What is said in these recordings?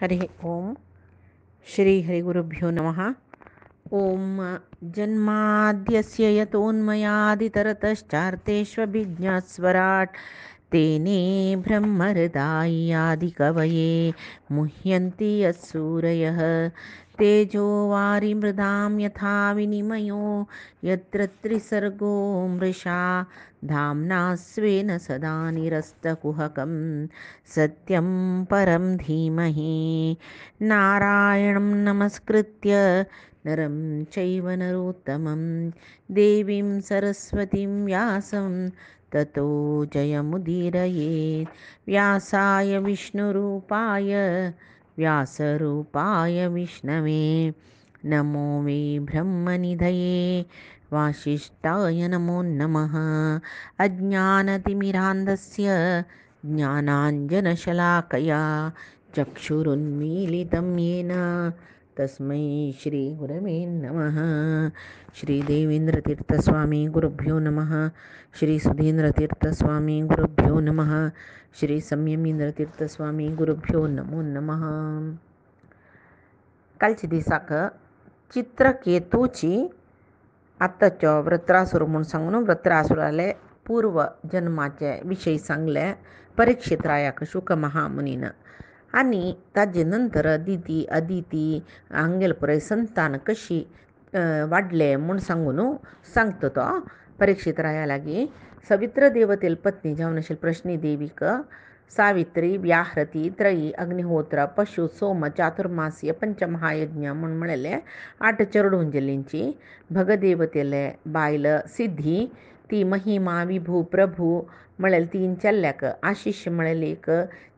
हरि ओम श्री हरिगुरुभ्यो नमः। ओम जन्माद्यस्य यतोन्मयादितरतश्चार्तेष्वभिज्ञस्वराट् तेने ब्रह्महृदायादिकवये मुह्यन्ति यत्सूरयः तेजो वारिमृदां यथा विनिमयो यत्र त्रिसर्गो मृषा धाम्ना स्वेन सदा निरस्तकुहकं सत्यं परं धीमहि नारायणं नमस्कृत्य नरं चैव नरोत्तमं देवीं सरस्वतीं व्यासं ततो जयमुदीरयेत्। व्यासाय विष्णुरूपाय व्यासरूपाय विष्णवे नमो वे ब्रह्मनिधये वासिष्ठाय नमो नमः। अज्ञानतिमिरान्धस्य ज्ञानाञ्जनशलाकया चक्षुरुन्मीलितं येन तस्मै श्रीगुरवे नमः। श्रीदेवेन्द्रतीर्थस्वामी गुरुभ्यो नमः। श्री सुधींद्रतीर्थस्वामी गुरुभ्यो नमः. श्री संयमींद्रतीर्थस्वामी गुरुभ्यो नमो नमः. कालच्या दिसाक चित्रकेतूची आत्ताच्या वृत्रासूर म्हणून सांगून वृत्रासुराले पूर्व जन्माचे विषयी सांगले परीक्षित रायाक शुक महामुनीन. आणि ताजे नंतर दिती अदिती हांगेल पुराय संतान कशी वाडले म्हूण सांगून सांगतो तो परीक्षित राया लागीं. सवित्र देवतेल पत्नी जावन आशिल्ली प्रश्नी देवीक सावित्री व्याहृती त्रयी अग्निहोत्र पशु सोम चातुर्मास्य पंचमहायज्ञ म्हूण म्हळेले 8 चरडूंजलींची भगदेवतेले बायल सिद्धी ती महिमा विभू प्रभू म्हळेल 3 चेल्ल्याक आशिष म्हळेल एक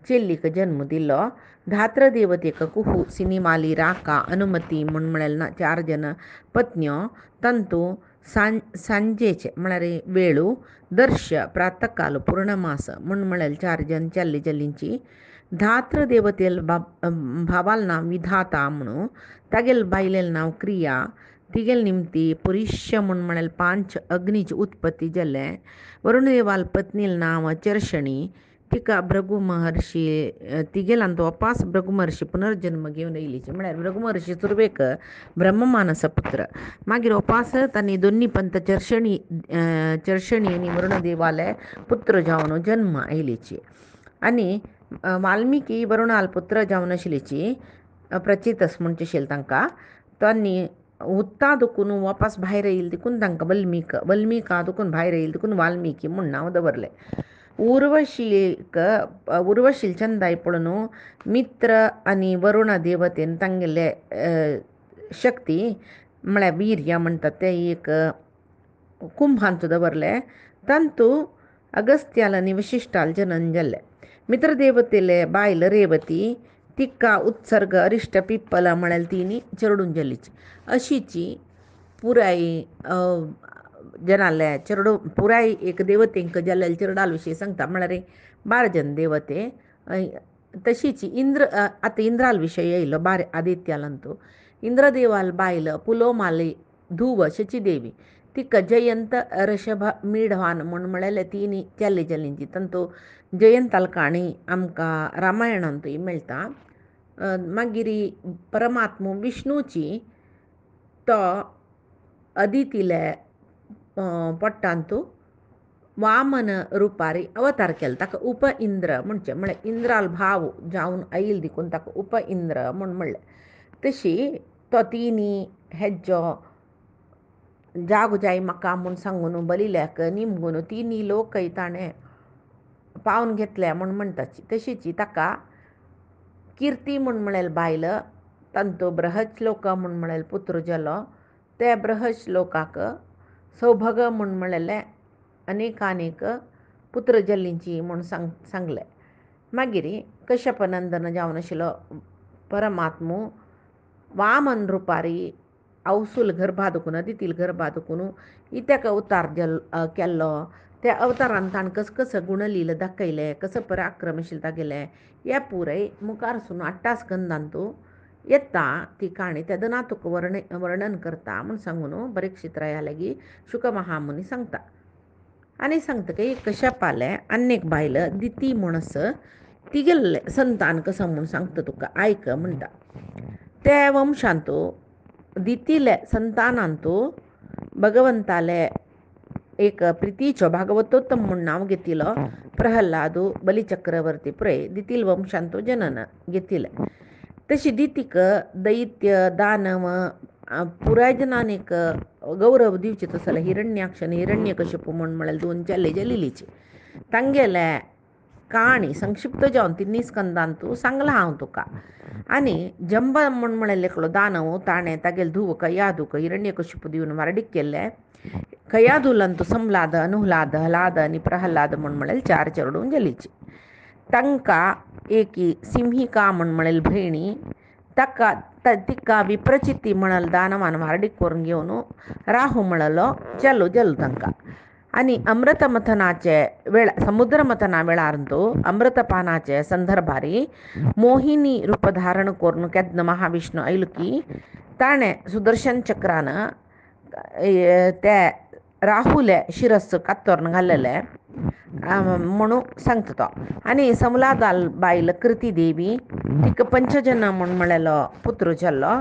चेल्लीक जन्म दिलो. धात्र देवतेक कुहू सिनिमाली राका अनुमती म्हूण म्हळेल 4 जन पत्न्यो तंतू सांजेचे म्हळ्यार वेळू दर्श प्रातकाल पूर्णमास म्हूण म्हळेल 4 जन चेल्ली जल्लींची. धात्र देवतेल भावाल नांव विधाता म्हणू तागेल बायलेल नांव क्रिया तिगेल निमती पुरुष्य म्हूण म्हळेल 5 अग्नीची उत्पत्ती जाल्ले. वरुणदेवाल पत्नील नांव चर्षणी तिका भृगू महर्षी तिगेलांत वपास भृगू महर्षी पुनर्जन्म घेवन येयलीची म्हळ्यार भृगू महर्षी सुरवेक ब्रह्ममानस पुत्र. मागीर वपास तांणी दोनी पंत चर्षणी आनी वरुणदेवाले पुत्र जावन जन्म आयलीची. आनी वाल्मिकी वरुणाल पुत्र जावन आशिल्लीची प्रचितस म्हणचे आशिल्ले तांकां. तांणी उत्ता दुखून वापस भायर येयली देखून तांकां वल्मीका दुखून भायर येयली देखून वाल्मिकी म्हूण नांव दवरलें. उर्वशील चंदाय पळोवन मित्र आनी वरुण देवतेन तांगेले शक्ती म्हळ्यार वीर्य म्हणटात ते एक कुंभांत दवरले. तंतू अगस्त्याल आनी वशिश्ठाल जनन जाल्ले. मित्र देवतेले बायल रेवती तिका उत्सर्ग अरिश्ट पिप्पल म्हळ्यार 3 चरडून जाल्लीची. अशीची पुराय जनाले चरडू पुराय एक देवतेंक जाल्ले चरडाल विशीं सांगता म्हळ्यार 12 जन देवते. तशीच आतां इंद्राल विशय येयलो आदित्यालंतू. इंद्रदेवाल बायल पुलोमाली धुव शचीदेवी तिका जयंत ऋषभ मीढवान म्हूण म्हळेले 3 चेल्ली जल्लींची. तंतू जयंताल काणी आमकां रामायणांतूय मेळटा. मागीर परमात्मो विष्णूची तो अदितीले पोट्टांतू वामन रुपारी अवतार केलो. ताका उप इंद्र म्हणचे म्हळ्यार इंद्राल भाव जावन आयिल्लो देखून ताका उप इंद्र म्हूण म्हणलें. तशी तो 3 हेज्जो जागो जाय म्हाका म्हूण सांगून बलिल्याक निमगून 3 लोकय ताणें पावन घेतले म्हूण म्हणटाची. तशीच ताका किर्ती म्हूण म्हळेल बायल तंतू बृहश्लोक म्हूण म्हळेल पुत्र जालो. ते बृहश्लोकाक सौभग म्हूण म्हळेले अनेकानेक पुत्र जल्लींची म्हूण सांगले. मागीर कश्यपनंदन जावन आशिल्लो परमात्मो वामन रुपारी अवसूल गर्भा दुखून अदितील गर्भा दुखून इत्याक अवतार केल्लो. त्या अवतारान ताणें कसं गुणलील दाखयले कसं पराक्रमशील तागेले हे पुराय मुखार सुन 8 स्कंदांतू येता ती काणी. तेदना तुका वर्णन करता म्हूण सांगून परीक्षित राया लागीं शुक महामुनी सांगता. आनी सांगता की कश्यपाले आनी एक बायल दिती म्हूण तिगेल्ले संतान कसं म्हणून सांगता तुका आयक म्हणटा. त्या वंशांतो दितीले संतानांतो भगवंताले एक प्रितीचो भागवतोत्तम म्हणून नाव घेतिलो प्रहल्लादू बलिचक्रवर्ती पुरय दितील वंशांतो जनन घेतिले. तशी दितीक दैत्य दानव पुराय जनानीक गौरव दिवचे तसले हिरण्याक्ष आणि हिरण्यकशिपू म्हणून म्हळ्यार दोन चेल्ले लिलीचे तांगेले काणी संक्षिप्त जावन तिन्नी स्कंदांतू सांगला हांव तुका. आनी जंब म्हण म्हळेले एकलो दानव ताणें तागेले धुव कयादूक हिरण्यकशिपू दिवन मारडीक केल्ले. कयादूलंतू संलाद अनुह्लाद हलाद आनी प्रहल्लाद म्हण म्हळेल 4 चेडूं जलीची. तांकां एकी सिंहिका म्हण म्हळेल भयणी तिका विप्रचिती म्हणल दानवान मारडीक करून घेवन राहू म्हणलो चलो जल तांकां. आनी अमृतमथनाचे समुद्र मथना वेळारंतू अमृतपानाचे संदर्भारी मोहिनी रूप धारण करून केदन महाविष्णू आयलो की ताणें सुदर्शन चक्रान ते राहुले शिरस कात्तोरन घाल्लेले म्हणून सांगता तो. आनी समलादाल बायल कृती देवी तिका पंचजन म्हण म्हळेलो पुत्र जाल्लो.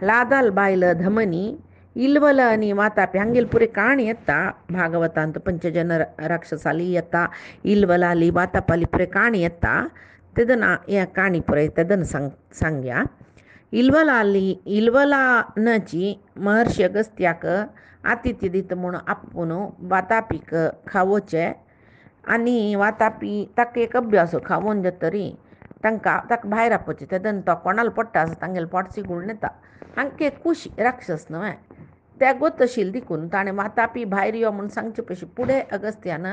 लादाल बायल धमनी इल्वल आनी वातापी हांगेल पुरी काणी येता भागवतांत. पंचजन राक्षसाली येता इल्वलाली वातापाली पुरे काणी येता तेदना हे काणी पुरय तेदन सांगया. इल्वलानची महर्षी अगस्त्याक आतिथ्य दित म्हूण आपूण वातापीक खावोचे आनी वातापी ताका एक अभ्यास खावोन जातरी ताका भायर आपोवचें. तेदन तो कोणाल पडटा आसा तांगेले पोट सिगून येता. हांके खुशी राक्षस न्हय ते गोतशील देखून ताणें वातापी भायर यो म्हूण सांगचे पयशे फुडें अगस्त्यान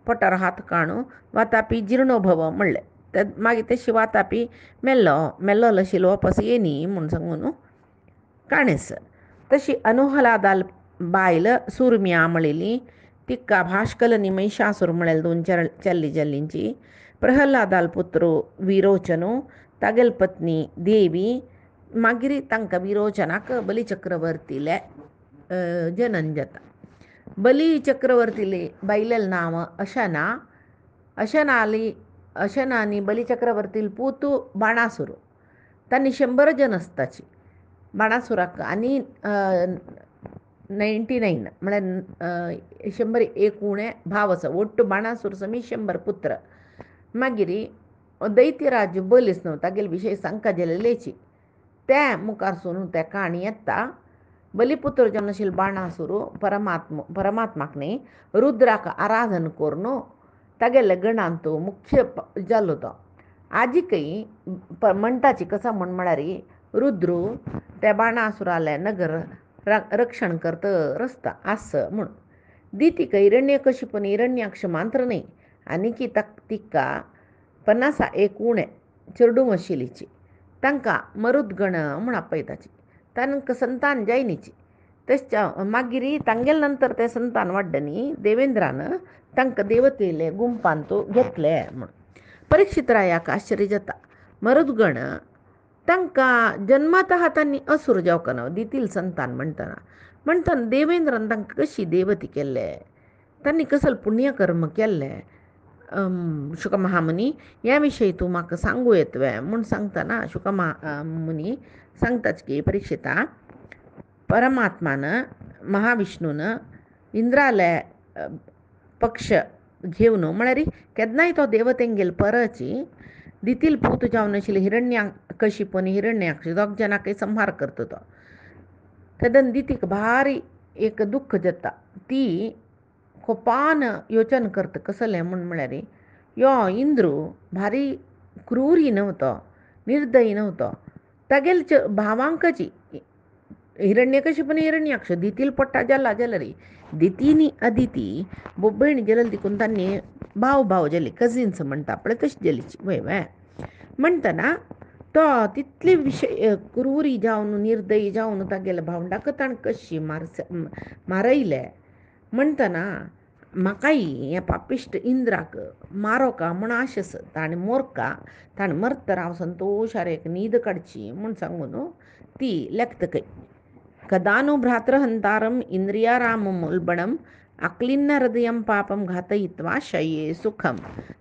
पोटार हात काणू वातापी जिर्णोभव म्हणलें. ते मागीर तेशी वातापी मेल्लो आशिल्लो वापस येनी म्हूण सांगून काणेस. तशी अनुहलादाल बायल सुरम्या म्हणलेली तिका भाश्कलनी महिषासूर म्हळेल 2 चेल्ली जल्लींची. प्रहल्लादाल पुत्र विरोचनू तागेल पत्नी देवी मागीर तांकां विरोचनाक बलिचक्रवर्तीले जनन जाता. बली चक्रवर्तीले बायलेलें नांव अशनानी बलिचक्रवर्तील पूत बाणासूर. तांणी 100 जन असताची बाणासुराक आनी 99 म्हळ्यार 101 भाव आसा. ಒಟ್ಟು बाणासूर समी 100 पुत्र. मागीर दैत्यराज बलीस न्हू तागेले विशय सांगता जालेलेची ते मुखारसून ते काणी येता. बलिपुत्र जावन आशिल्लो बाणासूर परमात्माक न्ही रुद्राक आराधन करून तागेले गणांत मुख्य जालो तो. आजीकय म्हणटाची कसा म्हण म्हळ्यार रुद्रू त्या बाणासुराले नगर रक्षण करता रस्ता आस म्हूण. दितीक हिरण्यकशिपून हिरण्याक्ष मात्र न्ही आनीकी तिका 51 उणे चेडूं आशिल्लीची. तांकां मरुद्गण म्हूण आपयताची. तांकां संतान जायनीची. तशच्या मागीर तांगेले नंतर ते संतान वाड्डनी देवेंद्रान तांकां देवतेले गुंपांत घेतले म्हूण. परीक्षित रायाक आश्चर्य जाता. मरुद्गण तांकां जन्मतः तांणी असुर जावंक ना दितील संतान म्हणटना देवेंद्रान तांकां कशी देवती केल्ले तांणी कसले पुण्यकर्म केल्ले शुकमहामुनी ह्या विशयी तूं म्हाका सांगू येतवे म्हूण सांगतना शुकमहामुनी सांगताच की परीक्षिता परमात्मान महाविष्णून इंद्राले पक्ष घेवन म्हळ्यार केन्नाय तो देवतेंगेल परची दितील पूत जावन आशिल्ले हिरण्याकशिपू आनी हिरण्याक्ष 2 जनांकय संहार करता तो. तेदन दितीक भारी एक दुख्ख जाता. ती कोपान योचन करता कसलें म्हळ्यार यो इंद्रू भारी क्रूरी नव्हतो निर्दयी नव्हतो. तागेले भावांकची हिरण्यकशिपू आनी हिरण्याक्ष दितील पडटा जाल्यार दितीनी अदिती भयणी जल्ली देखून तांणी भाव जाली कजिन्स म्हणटा पळय तशी जालीची वय म्हणटना तो तितले विशय क्रूरी जावन निर्दयी जावन तागेले भावंडाक ताणें कशी मारयले म्हणटना म्हाकाय हे पापिश्ट इंद्राक मारोका म्हूण आशस ताणें मोरका ताणें मरता हांव संतोशार एक न्हीद काडची म्हूण सांगून ती लेखतकय कदानु भ्रातृहंतारम इंद्रियाराम मुल्बणम अक्लिन्न हृदयं पापं घातयित्वा शय्ये सुखम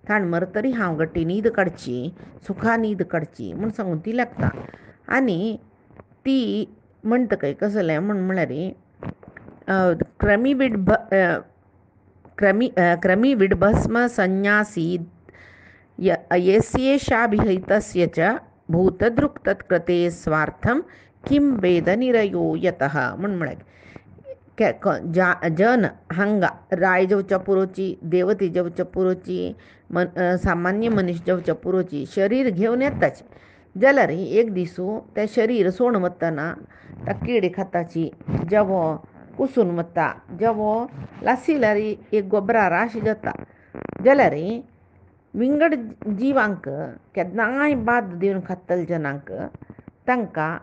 ताण मर तरी हांव गट्टी न्हीद काडची सुखा न्हीद काडची म्हूण सांगून ती लागता. आनी ती म्हणटा काय कसलें म्हळ्यार क्रमी विड्भस्म संन्यासी यस्येषाभिहितस्य च भूतदृक्तत्कृते स्वार्थम किं वेदनिरयो यतः म्हळ्यार जन हांगा राय जेवच्या पुरोची देवती जेवच्या पुरोची सामान्य मनीस जेवच्या पुरोची शरीर घेवन येताच जाल्यार एक दिसू ते शरीर सोडून वतना त्या किडी खाताची जेवो कुसून वता जेवो लासिल्यार एक गोबरा राश जाता जाल्यार विंगड जिवांक केन्नाय बाद दिवन खातले जनांक तांकां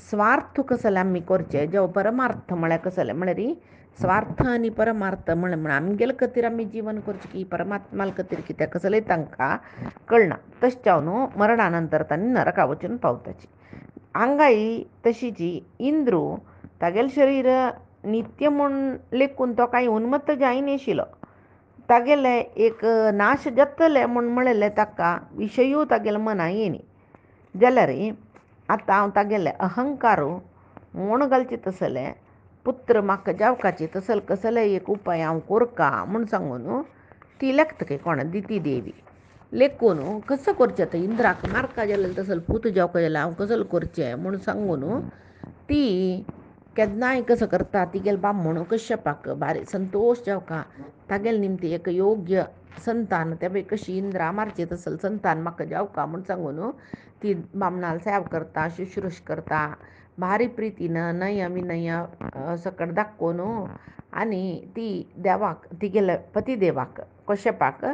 स्वार्थ कसले आमी करचे जेव परमार्थ म्हळ्यार कसले म्हळ्यार स्वार्थ आनी परमार्थ म्हळ्यार आमगेले खातीर आमी जीवन करचें की परमात्माल खातीर कित्याक कसलें तांकां कळना. तशें न्हू मरणा नंतर तांणी नरका वचून पावताची. हांगाय तशीची इंद्रू तागेलें शरीर नित्य म्हूण लेखून तो कांय उन्मत्त जायनाशिल्लो. तागेले एक नाश जातले म्हूण म्हळेलें ताका विशयूय तागेल्या मना येयनी जाल्यार आतां हांव तागेले अहंकारू मोण घालचे तसले पुत्र म्हाका जावकाचे तसले कसले एक उपाय हांव कोरका म्हूण सांगून ती लेखतके कोण दिती देवी लेखून कसं करचें आतां इंद्राक मारका जाल्यार तसले पूत जावका जाल्यार हांव कसले करचें म्हूण सांगून ती केन्नाय कसं करता तिगेले बामण कश्यपाक भारी संतोश जावका तागेले निमती एक योग्य संतान ते कशी इंद्रा मारचे तसले संतान म्हाका जावका म्हूण सांगून ती बामणाल सेवा करता शुश्रूश करता भारी प्रितीन नय विनय सकट दाखोवन आनी ती देवाक तिगेले पतीदेवाक कश्यपाक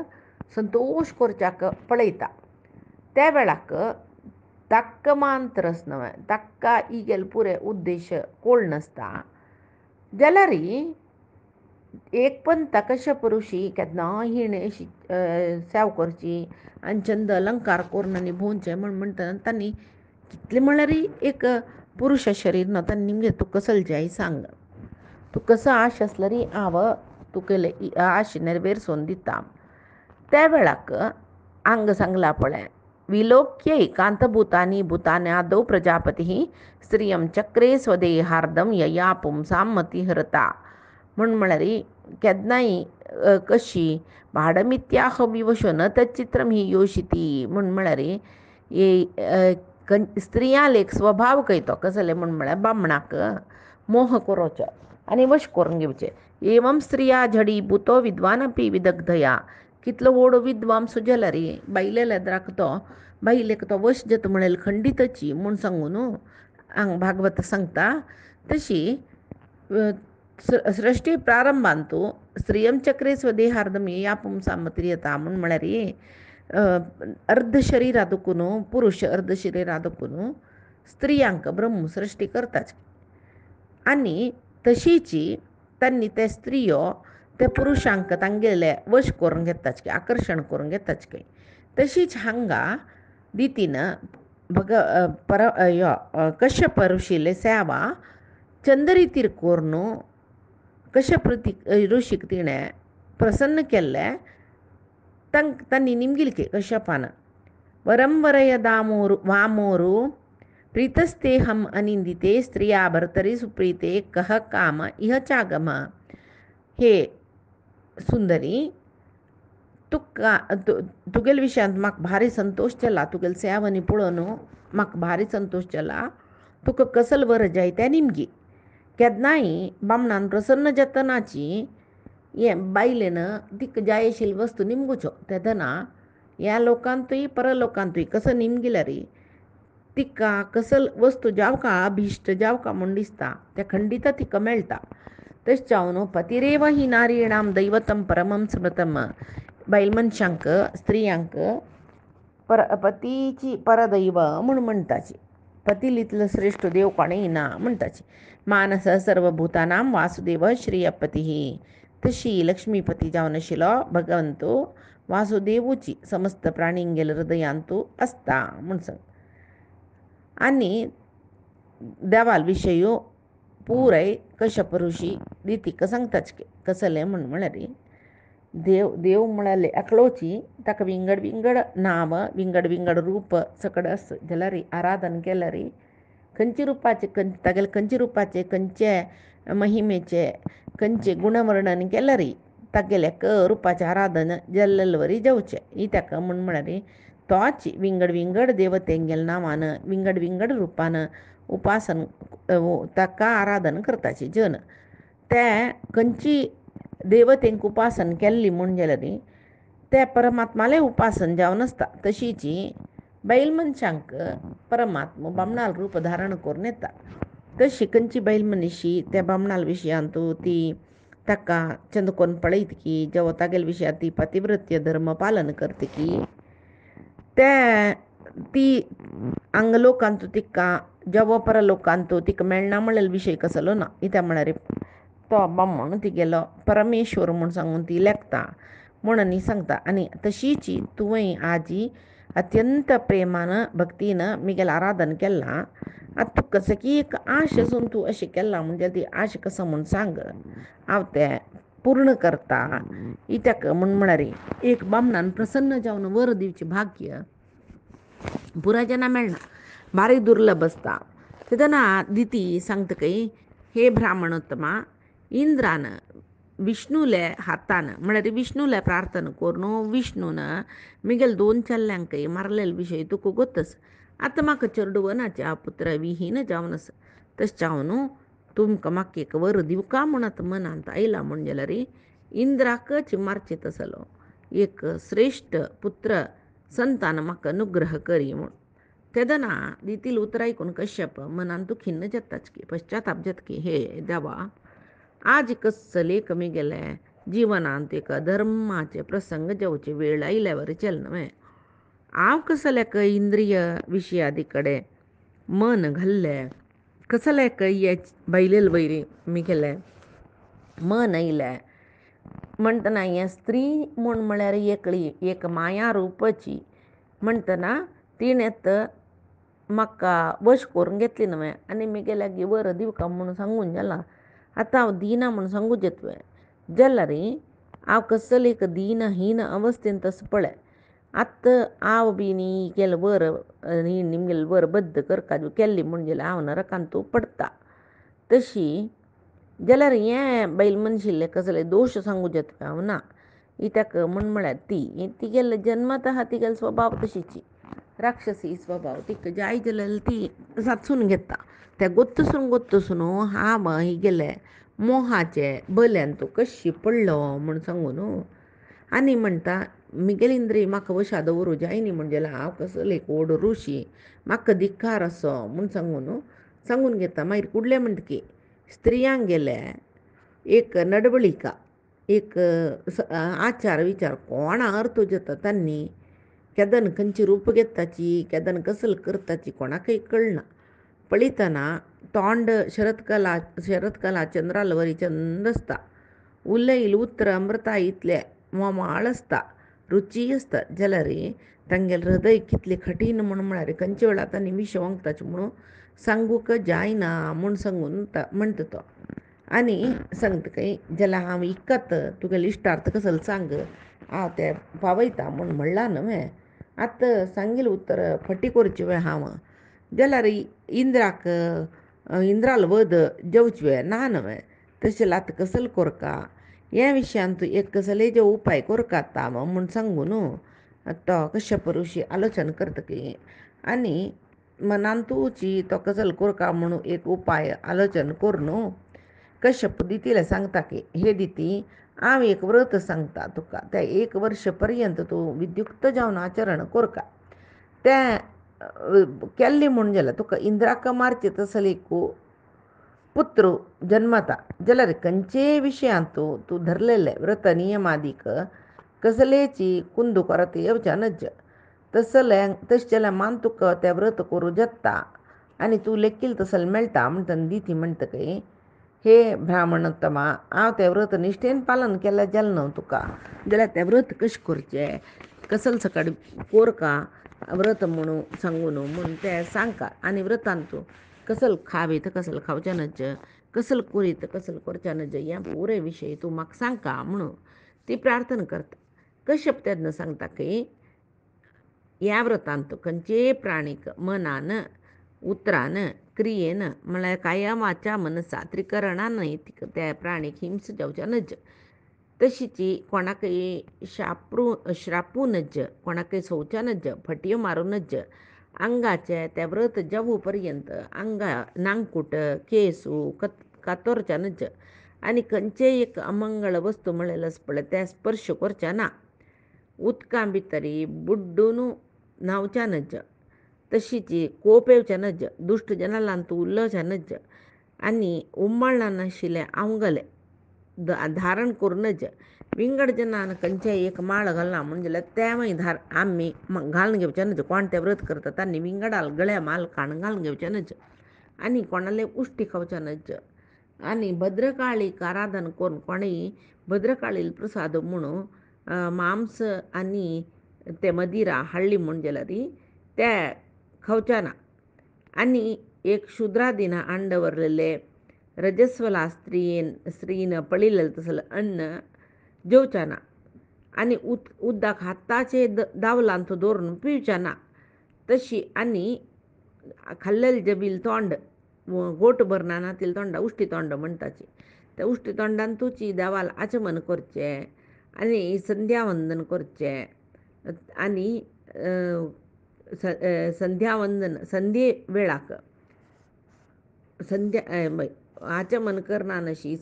संतोश करच्याक पळयता. त्या वेळाक ताका मांत्रस न्हय ताका इगेल पुरे उद्देश कोळ नासता जाल्यार एक पंत कश्यप ऋषी केन्नाय हिणें अशी सेवा करची आनी छंद अलंकार करून आनी भोंवचें म्हूण म्हणटा तांणी कितलें म्हळ्यार एक पुरुश शरीर न्हू तांणी निमगे तूं कसलें जाय सांग तूं कसो आश आसल्यार हांव तुगेले आश नेरवेरसोन दिता. त्या वेळाक हांग सांगला पळय विलोक्य एकांतभूतानी भूतानी आदौ प्रजापती स्त्रियं चक्रे स्वदेहार्दम यया पुंसां मतिहरता म्हळ्यार केन्नाय कशी भाडमित्याह विवशो न तच्चित्रम ही योशिती म्हळ्यार स्त्रियांक एक स्वभाव कयतो कसले म्हळ्यार बामणाक मोह करचो आनी वश करून घेवचे. एवम स्त्रिया झडी भूतो विद्वान अपि विदग्धया कितलो व्हड विद्वांस जाल्यार बायले लेद्राक तो बायलेक तो वश जाता म्हळ्यार खंडितची म्हूण सांगून हांग भागवत सांगता. तशी सृश्टी प्रारंभांत स्त्रियं चक्रे स्वदेहार्दम या पुंसां मतिहरता म्हळ्यार अर्ध शरीरा दुखून पुरुष अर्ध शरीरा दुखून स्त्रियांक ब्रह्म सृश्टी करताच आनी तशीची तांणी ते स्त्रियो ते पुरुशांक तांगेले वश करून घेताच आकर्शण करून घेताच खंय. तशीच हांगा दितीन कश्यप ऋषीले सेवा चंद्रितीर करून कश्यप ऋषीक तिणें प्रसन्न केल्ले तांणी निमगिलके कश्यपान वरम वरय दामोरु वामोरु प्रीतस्तेहम अनिंदिते स्त्रिया भर्तरी सुप्रीते कह काम इह चागम. हे सुंदरी तुगेले विशयांत म्हाका भारी संतोश जाला तुगेले सेवानी पळोवन म्हाका भारी संतोश जाला तुका कसले वर जाय ते निमगी. केन्नाय बामणान प्रसन्न जतनाची हें बायलेन तिका जाय आशिल्ली वस्तू निमगुच्यो तेदना ह्या लोकांतूय परलोकांतूय कसो निमगिल्यार तिका कसले वस्तू जावका अभिश्ट जावका म्हूण दिसता ते खंडित तिका मेळटा. तशें जावन पतिरेव ही नारीणां दैवतं परमं स्मृतम बायल मनशांक स्त्रियांक पतीची परदैव म्हूण म्हणटाची पती इतलो श्रेश्ठ देव कोणेय ना म्हणटाची. मानस सर्वभूतानां वासुदेव श्रियपती तशी लक्ष्मीपती जावन आशिल्लो भगवंतो वासुदेवूची समस्त प्राणींगेले हृदयांतू आसता म्हूण सांग. आनी देवाल विशयू पूरय कश्यप ऋषी दितीक सांगताच कसले म्हळ्यार देव म्हळ्याले एकलोची ताका विंगड विंगड नाम विंगड विंगड रूप सकड आस जाल्यार आराधन केल्यार खंयचे रूपाचे तागेले खंयचे रूपाचे खंयचे महिमेचे खंयचे गुणवर्णन केल्यार तागेले रूपाचे आराधन जल्लवरी जावचे ही ताका म्हळ्यार तोच विंगड विंगड देवतेंगेल नांवान विंगड विंगड रूपान उपासन ताका आराधन करताचे जन ते खंयची देवतेंक उपासन केल्ली म्हूण जाल्यार ते परमात्माले उपासन जावन आसता तशीची बैल मनशांक परमात्मा बामणाल रूप धारण करून येता तशी खंयची बैल मनीशी त्या बामणाल विशयांतू ती ताका चंदकोन पळयत की जेवा तागेले विशयांत ती पतिव्रत्य धर्म पालन करता की ते ती हांगा लोकांतू तिका जेवा परलोकांतू तिका मेळना म्हणलेलो विशय कसलो ना कित्याक म्हळ्यार तो बामण तिगेलो परमेश्वर म्हूण सांगून ती लेखता म्हणून सांगता आनी तशीची तुवें आजी अत्यंत प्रेमान भक्तीन मिगेल आराधन केलां आतां तुका सकी एक आश आसून तूं अशें केलां म्हणजे ती आश कसो म्हूण सांग हांव तें पूर्ण करता इत्याक म्हळ्यार एक बामणान प्रसन्न जावन वर दिवचें भाग्य पुराय जना मेळना भारी दुर्लभ आसता तेदना दिती सांगता हे ब्राह्मणोत्तमा इंद्रान विष्णूले हातान म्हळ्यार विष्णूले प्रार्थना करून विष्णून मिगेल 2 चल्ल्यांकय मारलेलो विशय तुका गोतस आतां म्हाका चेडूवनाच्या पुत्र विहीन जावन आसा तशें हांव न्हू तुमकां म्हाका एक वर दिवका म्हूण आतां मनांत आयला म्हूण जाल्यार इंद्राकच मारचें तसलो एक श्रेश्ठ पुत्र संतान म्हाका अनुग्रह करी म्हूण तेदना दितील उतर आयकून कश्यप मनान तूं खिन्न जाताच की पश्चाताप जाता की हे देवा आज कसले कमी गेले जिवनांत एक धर्माचे प्रसंग जावचे वेळ आयल्यावर चलनवे हांव कसल्याक इंद्रिय विशयादी कडेन मन घाल्ले कसल्याक हे बैलेल वैरी मिगेले मन आयले म्हणटना हें स्त्री म्हूण म्हळ्यार एकली एक माया रुपाची म्हणटना तिणेंत म्हाका वश करून घेतली न्हय आनी मिगेल्याक वर दिवका म्हूण सांगून जाला आतां हांव दिना म्हूण सांगूच तुवें जाल्यार हांव कसले एक दीनहीन अवस्थेंत तसो पळय आतां हांव बी न्ही केलें वर निमगेलें वर बद्द करता केल्ली म्हूण जाल्यार हांव नरकांत पडटा तशी जाल्यार हें बैल मनशिल्लें कसले दोश सांगूच तुवें हांव ना कित्याक म्हळ्यार ती तिगेले जन्मतः तिगेलो स्वभाव तशीची राक्षसी स्वभाव तिका जाय जाल्यार ती सांचून घेता त्या गोत्तसून हांव ही गेले मोहाचे बल्यान तूं कशी पडलो म्हूण सांगून आनी म्हणटा मिगेल इंद्री म्हाका वशा दवरूं जाय न्ही म्हणजे हांव कसले कोड ऋषी म्हाका धिक्कार असो म्हूण सांगून घेता मागीर फुडलें म्हणटा की स्त्रियांक गेले एक नडवळिका एक आचार विचार कोणा अर्थ जाता तांणी केदन खंयची रूप घेताची केदन कसल करताची कोणाकय कळना पळयतना तोंड शरतकला चंद्राल वरी चंद आसता उलयल उतर अमृता इतले मोमाळ आसता रुची आसता जाल्यार तांगेलें हृदय कितलें कठीण म्हळ्यार खंयचे वेळार तांणी विश वंगताचे म्हणून सांगूक जायना म्हूण सांगून म्हणटा तो आनी सांगता जाल्यार हांव इकत तुगेले इश्टार्थ कसलो सांग हांव ते पावयता म्हूण म्हणलां न्हय आतां सांगिल्लें उतर फटी करचें हांव जाल्यार इंद्राल वध जेवचे ना न्हय तशें जाल्यार आतां कसलो कोरका हे विशयान तूं एक कसले जे उपाय कोरका म्हूण सांगून तो कश्यप ऋषी आलोचना करता आनी मनान तूंची तो कसलो कोरका म्हणून एक उपाय आलोचना करून कश्यप दितीले सांगता हे दिती हांव एक व्रत सांगता तुका त्या 1 वर्ष पर्यंत तूं विद्युक्त जावन आचरण कोरका तें केल्लें म्हूण जाल्यार तुका इंद्राक मारचें तसले पुत्र जन्मता जाल्यार खंयचे विशयांत तूं धरलेले व्रत नियमादीक कसलेची कुंदू करत येवच्या नज तशें जाल्यार मान तुका तें व्रत करूं जाता आनी तूं लेखील तसलें मेळटा म्हणटना दिती म्हणटा हे ब्राह्मणोत्तमा हांव तें व्रत निश्ठेन पालन केलें जालें न्हय तुका जाल्यार तें व्रत कशें करचें कसले सकट कोरका व्रत म्हणून सांगून म्हणून तें सांगता आनी व्रतान तूं कसलो खावें कसलो खावचें न्हय कसल कोरीत कसल करच्या नज या पुरे विषयी तू म्हाका सांगता म्हणून ती प्रार्थना करता. कश्यप तेदना सांगता की ह्या व्रतांत खंयचेय प्राणीक मनान उतरान क्रियेन म्हळ्यार कायमाच्या मनसा त्रिकरणान त्या प्राणीक हिंस जावच्या नज. तशीची कोणाकय श्रापू नज, कोणाकय सोवच्या नज, फटयो मारू नज. अंगाचे त्या व्रत जावू पर्यंत अंगा नांगकुट केसू कातोरच्या नज. आनी खंयचेय एक अमंगळ वस्तू म्हळेलच पळय त्या स्पर्श करच्या ना. उदकां भितरी बुड्डून न्हांवच्या नज. तशीची कोप येवच्या नज. दुश्ट जनालान तूं उरलोवच्या नज. आनी उमळना नाशिल्ले आवंगले धारण करूं नज. विंगड जनान खंयचेय एक माळ घालना म्हणजे तेवय आमी घालून घेवचे नज. कोण ते व्रत करता तांणी विंगडाल गळ्या माल काण घालून घेवचे नज. आनी कोणाले उश्टी खावच्या नज. आनी भद्रकाळीक आराधन करून कोणेय भद्रकाळील प्रसाद म्हणून मांस आनी ते मदिरा हाडली म्हूण जाल्यार ते खावच्या ना. आनी एक शुद्रा दिना अंड व्हरलेले रजस्वला स्त्रीन पळिल्लें तसलें अन्न जेवच्या ना. आनी उदक हाताचे दावलांत दवरून पिवच्या ना. तशी आनी खाल्लेले जबील तोंड गोट भरना नातील तोंडा उश्टी तोंड म्हणटाची. त्या उश्टी तोंडान तुची देवाल आचमन करचें आनी संध्यावंदन करचें. आनी संध्यावंदन संध्ये वेळाक आचमन करना नशी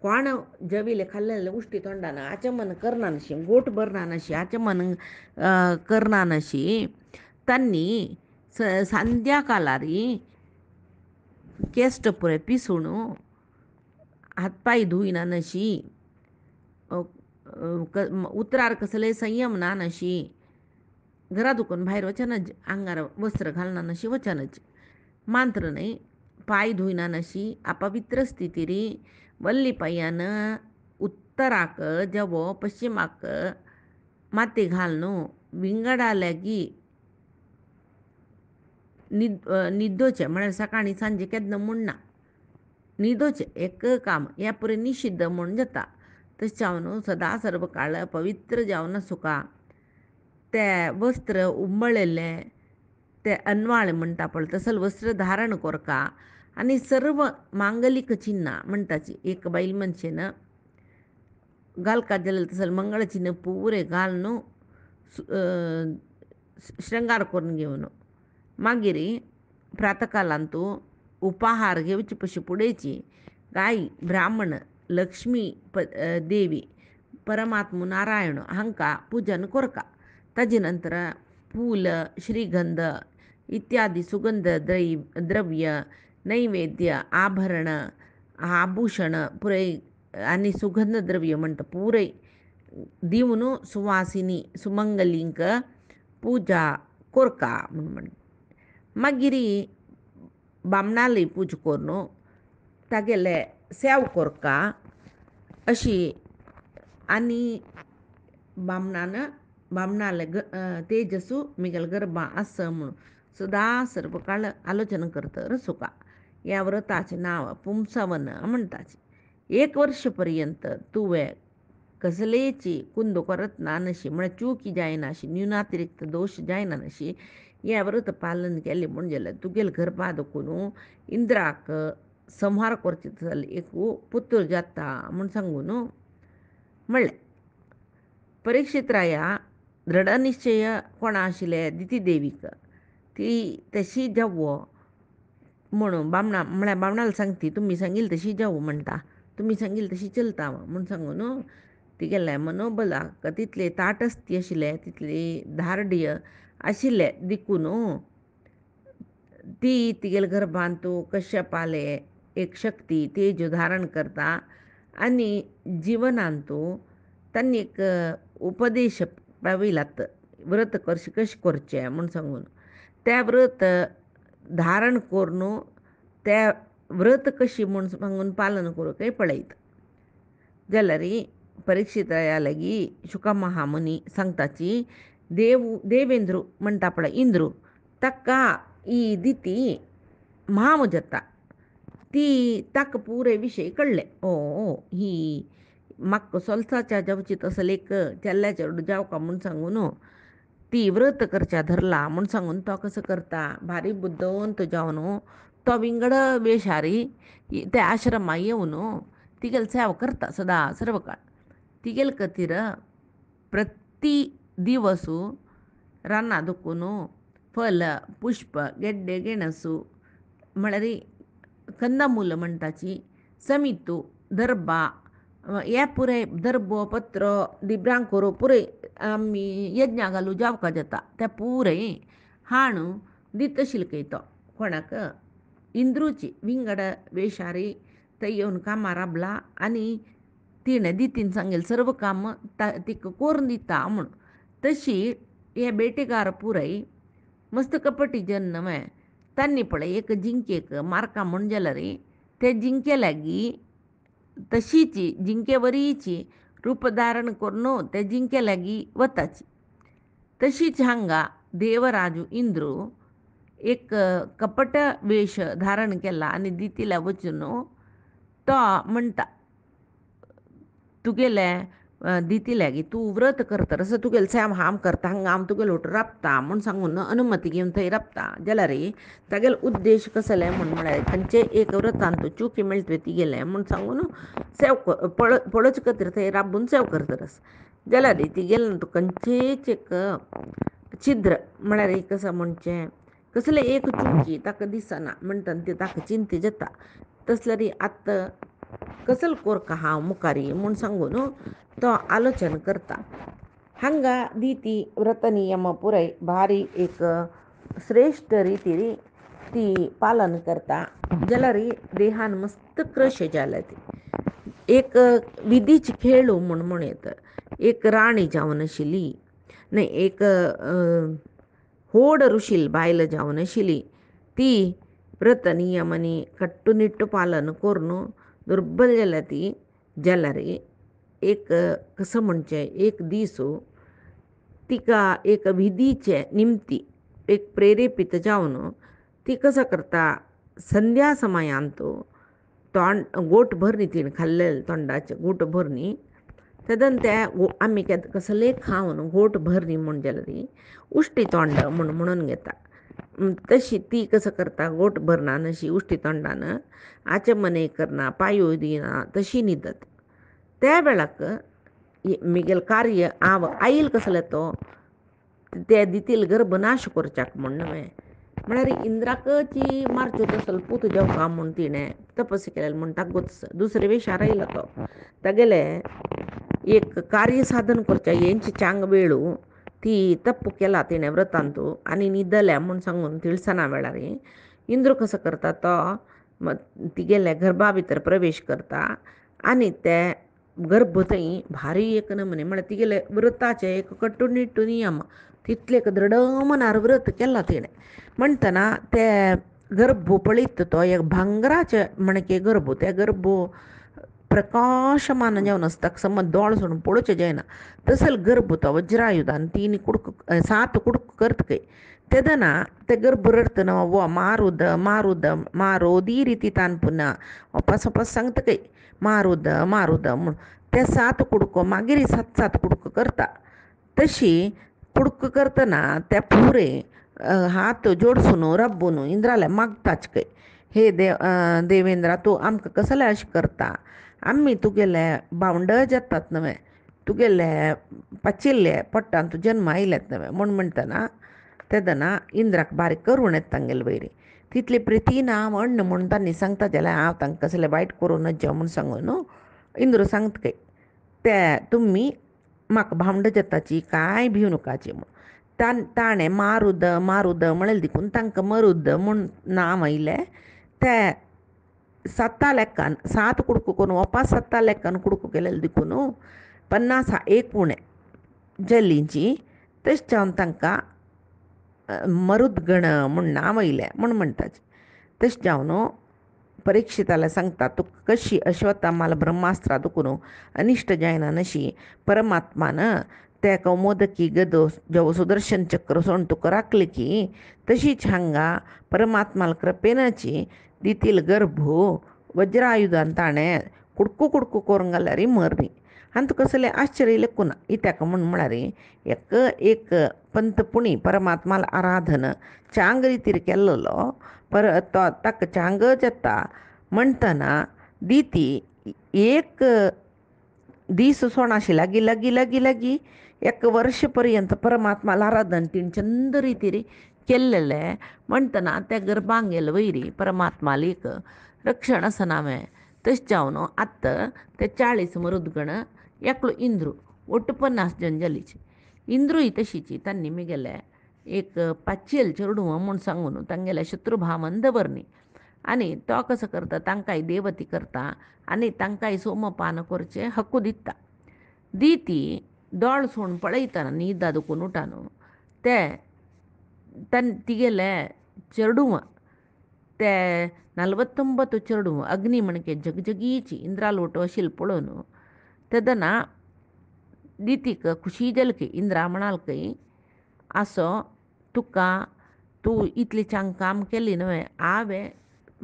कोण जविले खाल्लेले उश्टी तोंडान आचमन करना नशी गोट भरना नशी आचमन करना नशी तांणी संध्याकाळारी केस्ट पुरे पिसून हातपाय धुयना नशी उतरार कसले संयम ना नशी घरा दुखून भायर वचना नज. आंगार वस्त्र घालना नशी वचना नज. मांत्र न्हय पाय धुयना नशी अपवित्र स्थितीरी वल्ली पायान उत्तराक जवो पश्चिमाक माती घालून विंगडा लेगी न्हिदोचें म्हळ्यार सकाळीं सांजे केन्ना म्हणना न्हिदोचें एक काम ह्या पुरे निशिद्ध म्हूण जाता. तशें जावन सदा सर्व काळ पवित्र जावन सुका ते वस्त्र उमळिल्ले ते अनवाळ म्हणटा पळय तसले वस्त्र धारण करका. आनी सर्व मांगलीक चिन्नां म्हणटाची एक बायल मनशेन घालका जाल्यार तसले मंगळ चिन्ह पुरे घालून श्रृंगार करून घेवन मागीर प्रातकालान तूं उपाहार घेवचे पशी पुडेची गाय ब्राह्मण लक्ष्मी देवी परमात्मा नारायण हांकां पुजन करका. ताजे नंतर फूल श्रीगंध इत्यादी सुगंध द्रव्य नैवेद्य आभरण आभूषण पुरे आनी सुगंध द्रव्य म्हणटा पुरे दिवन सुवासिनी सुमंगलींक पूजा करका म्हण. मागीर बामणाली पूज करून तागेले सेव करका अशी. आनी बामणाले तेजसू मिगेल गरबा आस म्हणून सदा सर्व काळ आलोचना करता सुका. ह्या व्रताचें नांव पुंसवन म्हणटाची. 1 वर्ष पर्यंत तुवें कसलेची कुंद करत ना नशी म्हळ्यार चूकी जायना अशी न्यूनातिरिक्त दोश जायना नशी हें व्रत पालन केलें म्हूण जाल्यार तुगेले गर्भा दुखून इंद्राक संहार करचे जाल्यार एक पुत्र जाता म्हूण सांगून म्हणलें. परीक्षित राया दृढनिश्चय कोणा आशिल्ले दिती देवीक ती तशी जावो म्हणून म्हळ्यार बामणाला सांगती तुमी सांगिल्ली तशी जावो म्हणटा. तुमी सांगिल्ली तशी चलता म्हूण सांगून तिगेले मनोबलाक तितले ताटस्थी आशिल्ले तितले धार्ड्य आशिल्ले देखून ती तिगेले गर्भांत कश्यपाले एक शक्ती तेज धारण करता. आनी जिवनांत तांणी एक उपदेश पाविलात व्रत कशें करचें म्हूण सांगून तें व्रत धारण करून तें व्रत कशी म्हूण सांगून पालन करूंक पळयता. जाल्यार परीक्षित लागीं शुका महामुनी सांगताची देवेंद्र म्हणटा पळय इंद्रू ताका ही दिती महाम जाता. ती ताक पुरे विषय कळले. ओ ही म्हाका सोलसाच्या जावची तसं लेक चेल्ल्या चेडूं जावका म्हूण सांगून ती व्रत करच्या धरला म्हूण सांगून तो कसं करता भारी बुद्धवंत जावन तो विंगड वेशारी त्या आश्रमा येवन तिगेल सेवा करता सदा सर्व काळ. तिगेल खातीर प्रति दिवसू रानां दुखून फल पुष्प ಗೆಡ್ಡೆ ಗೆಣಸು म्हळ्यार कंदमूल म्हणटाची समितू दर्बा हे पुरे दर्बो पत्र दिब्रांक करू पुरे आमी यज्ञा घालू जावका जाता ते पुरे हाण दित आशिल्लो तो कोणाक इंद्रूची विंगड वेशारी थंय येवन कामां राबला आनी तिणें दितीन सांगेल सर्व काम तिका करून दिता म्हूण. तशी हे बेटेकार पुरय मस्त कपटी जन नवे तांणी पळय एक जिंकेक मारका म्हूण जाल्यार ते जिंके लागीं तशीची जिंके वरीची रूप धारण करून ते जिंके लागीं वताची. तशीच हांगा देवराजू इंद्रू एक कपट वेश धारण केला आनी दितीला वचून तो म्हणटा तुगेले दिती लागीं तूं व्रत करतरस तुगेलें सेवा हांव करता हांगा हांव तुगेलो ओट राबता म्हूण सांगून अनुमती घेवन थंय राबता जाल्यार तागेलो उद्देश कसले म्हळ्यार खंयचे एक व्रतान तूं चुकी मेळटवे तिगेलें म्हूण सांगून सेव पळोवचे खातीर थंय राबून सेव करतरस जाल्यार तिगेलें खंयचेच एक छिद्र म्हळ्यार एक कसं म्हणचें कसले एक चुकी ताका दिसना म्हणटा ती ताका चिंत जाता तसल्यार आतां कसलो कोरका हांव मुखारी म्हूण सांगून तो आलोचन करता. हांगा दिती व्रत नियम पुरय भारी एक श्रेश्ठ रितीन ती पालन करता जाल्यार देहान मस्त क्रश जाला ती एक विधीची खेळू म्हूण म्हणत एक राणी जावन आशिल्ली न्हय एक व्हड रुशील बायल जावन आशिल्ली ती व्रत नियमांनी कट्टुनिट्टू पालन करून दुर्बल जाल्या ती जाल्यार एक कसं म्हणचें एक दीस तिका एक विधीचे निमती एक प्रेरेपीत जावन ती कसं करता संध्या समयांत गोट भरनी तिणें खाल्लेले तोंडाचे गोट भरनी तदन ते आमी कसले खावन गोट भरनी म्हूण जाल्यार उश्टी तोंड म्हणून घेता. तशी ती कसं करता गोट भरना अशी उश्टी तोंडान आचमने करना पांयो दिना तशी न्हिदत. त्या वेळाक मिगेल कार्य हांव आईल कसले तो ते दितील गर्भ नाश करच्याक म्हूण न्हय म्हळ्यार इंद्राकची मारच्यो तसलो पूत जेवका म्हूण तिणें तपस्या केलेले म्हूण ताका दुसरे वेशार आयलो तो तागेले एक कार्य साधन करच्या हेंची चांग वेळू ती तप्प केला तिणें व्रतांतू आनी न्हिदल्या म्हूण सांगून तिळसना वेळार इंद्र कसो करता तो तिगेले गर्भा भितर प्रवेश करता आनी ते गर्भ थंय भारी एक नमने म्हळ्यार तिगेले व्रताचे एक कट्टुनिट्टू नियम तितले दृढ मनार व्रत केला तिणें म्हणटना ते गर्भ पळयत तो एक भांगराचे म्हणके गर्भ ते गर्भ प्रकाशमान जावन आसता समज दोळ सोडून पळोवचें जायना तसलो गर्भ तो वज्रायुधान 7 कुडक करतकय तेदना ते गर्भ रडतना वो मारुद मारुद मारोदी रिती तान पुन्हा वापस सांगतकय मारुद मारुद म्हूण ते 7 कुडको मागीर 7 कुडको करता. तशी कुडको करतना ते पुरे हात जोडसून रब्बून इंद्राले मागताच कय हे देवेंद्रा तूं आमकां कसले अशें करता आमी तुगेले भावंड जातात न्हय तुगेले पाचिल्ले पट्टान तूं जल्म आयल्यात न्हय म्हूण म्हणटना तेदना इंद्राक बारीक करून येता तांगेले वयरी तितली प्रितीन हांव अण्ण म्हूण तांणी सांगता जाल्यार हांव तांकां कसलें वायट करूं नज म्हूण सांगून इंद्र सांगतकय ते तुमी म्हाका भावंड जाताची कांय भिव नकाची म्हूण ताणें मारुद मारुद म्हळें देखून तांकां मरुद म्हूण नांव आयलें. ते 7 लेखान 7 कुडको करून वापस 7 लेखान कुडको केलेले देखून 51 उणे जल्लींची तशें जावन तांकां मरुदगण म्हूण नांव आयलें म्हूण म्हणटाचे. तशें जावन परीक्षिताले सांगता तुका कशी अश्वत्थामाला ब्रह्मास्त्रां दुखून अनिश्ट जायना नशी परमात्मान ते कौमोदकी गदो जेवो सुदर्शन चक्र सोडून तुका राखली की तशीच हांगा परमात्माला कृपेनाची दितील गर्भो वज्रायुधान ताणे कुडकू कुडकू कोरंगल्लारी मरणी अंत कसले आश्चर्य लेकुना इत्याक म्हण म्हळारी एक पंत पुणी परमात्माला आराधन चांग रितीर केल्लो पर तो ताक चांग जता म्हणटना दिती एक दीस सोणाशी लागी लागी लागी लागी एक वर्षपर्यंत परमात्माला आराधन तीन चंद रितीरी केल्लेले म्हणटना त्या गर्भांग गेल वैरी परमात्मालीक रक्षण असं नामे तश जावन आत्त ते 40 मरुदगण एकलो इंद्रू ಒಟ್ಟು 50 जन जालीचे इंद्रू ही तशीची तांणी मिगेले एक पाचेल चेडूं म्हूण सांगून तांगेले शत्रुभावन दवरणी आनी तो कसो करता तांकांय देवती करता आनी तांकांय सोमपान करचे हक्कू दिता दिती दोळ सोण पळयतना न्हिदा दुखून उठान ते तिगेले चेडूं ते 49 चेडूं अग्नी म्हणके जगजगीची इंद्राल ओटो आशिल्ली पळोवन तेदना दितीक खुशी जाली इंद्रा म्हणालकय आसो तुका तूं इतली चांग काम केली न्हय हांवें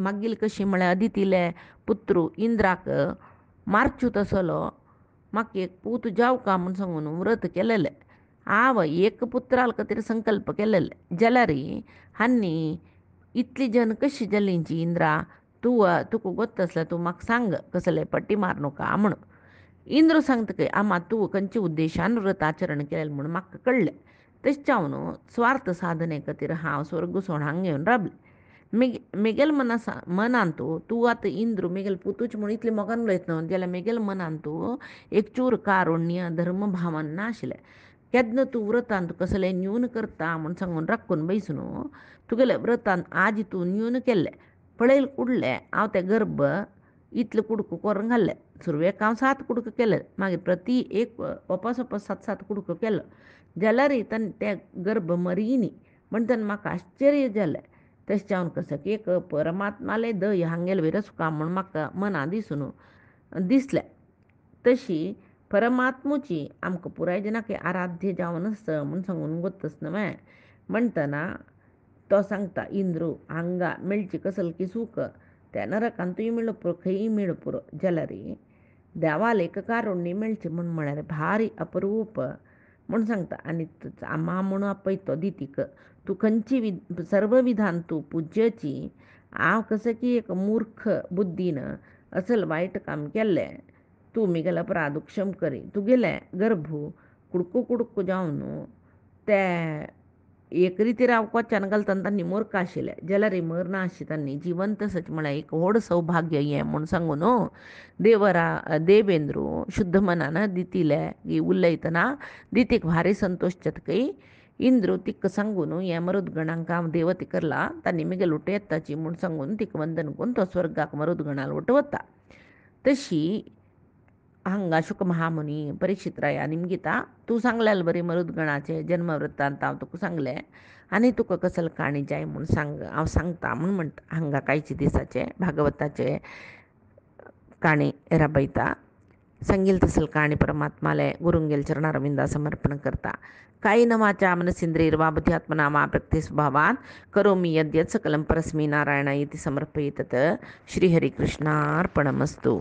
मागील कशी म्हळ्यार अदितीले पुत्रू इंद्राक मारच्यो तसलो म्हाका एक पूत जावका म्हूण सांगून व्रत केलेलें हांव एक पुत्राल खातीर संकल्प केलेले जाल्यार हांणी इतली जन कशी जालींची इंद्रा तुका गोत्त आसल्यार तूं म्हाका सांग कसले पट्टी मार नका म्हूण इंद्र सांगतकय आमा तूं खंयच्या उद्देशान व्रत आचरण केलें म्हूण म्हाका कळ्ळें तशें जावन स्वार्थ साधने खातीर हांव स्वर्ग सोड हांगा येवन राबलें मेगेल मनान तूं आतां इंद्र मेगेल पुतूच म्हूण इतलें मोगान उलयत न्हू जाल्यार मेगेल मनान तूं एक चूर कारुण्य धर्म भावन नाशिल्लें केन्ना तूं व्रतांत कसलें न्यून करता म्हूण सांगून राखून बैसून तुगेले व्रतांत आज तूं न्यून केल्लें पळयल कुडलें हांव तें गर्भ इतलें कुडको करून घाल्लें सुरवेक हांव 7 कुडको केले मागीर प्रती एक वपास 7 कुडको केलो जाल्यार ते गर्भ मरिनी म्हणटना म्हाका आश्चर्य जालें तशें जावन कसो की एक परमात्माले दय हांगेल विरस काम म्हूण म्हाका मना दिसून दिसलें तशी परमात्मुची आमकां पुराय जनाक आराध्य जावन आस म्हूण सांगून गोत्तस न्हय म्हणटना तो सांगता इंद्रू हांगा मेळची कसल की सूख त्या नरकांतूय मेळ्ळो पुरो खंयी मेळ्ळो पुरो जाल्यार देवाल एक कारुण्य मेळचें म्हूण म्हळ्यार भारी अपरूप म्हूण सांगता आनी आमा म्हूण आपयतो दितीक तूं खंयची सर्व विधान तूं पुज्यची हांव कसो की एक मूर्ख बुद्धीन असल वायट काम केल्लें तूं म्हगेलो अपराध क्षम करी तुगेलें गर्भ कुडको कुडको जावन ते एक रितीर हांव कोच्यान घालतना तांणी मूर्ख आशिल्ले जाल्यार मरना आशिल्ली तांणी जिवंत सच म्हळ्यार एक व्हड सौभाग्य हें म्हूण सांगून देवेंद्रू शुद्ध मनान दितीले उलयतना दितीक भारी संतोश जातकय इंद्रू तिका सांगून हे मरुदगणांक हांव देवती करला तांणी म्हगेल उठ येताची म्हूण सांगून तिका वंदन करून तो स्वर्गाक मरुदगणाल उठ वता तशी हांगा शुक महामुनी परीक्षित राया निमगिता तूं सांगलेलें बरी मरुदगणाचे जन्म वृत्तांत हांव तुका सांगलें आनी तुका कसल काणी जाय म्हूण सांग हांव सांगता म्हूण म्हणटा हांगा कांयचे दिसाचे भागवताचे काणी राबयता संगील तसल काणी परमात्माले गुरुंगेल चरणारविंदा समर्पण करता कायेन वाचा मनसेन्द्रियैर्वा बुद्ध्यात्मना वा प्रकृतिस्वभावात् करोमि यद्यत् सकलं परस्मै नारायणाय इति समर्पयेत् श्रीहरिकृष्णार्पणमस्तु।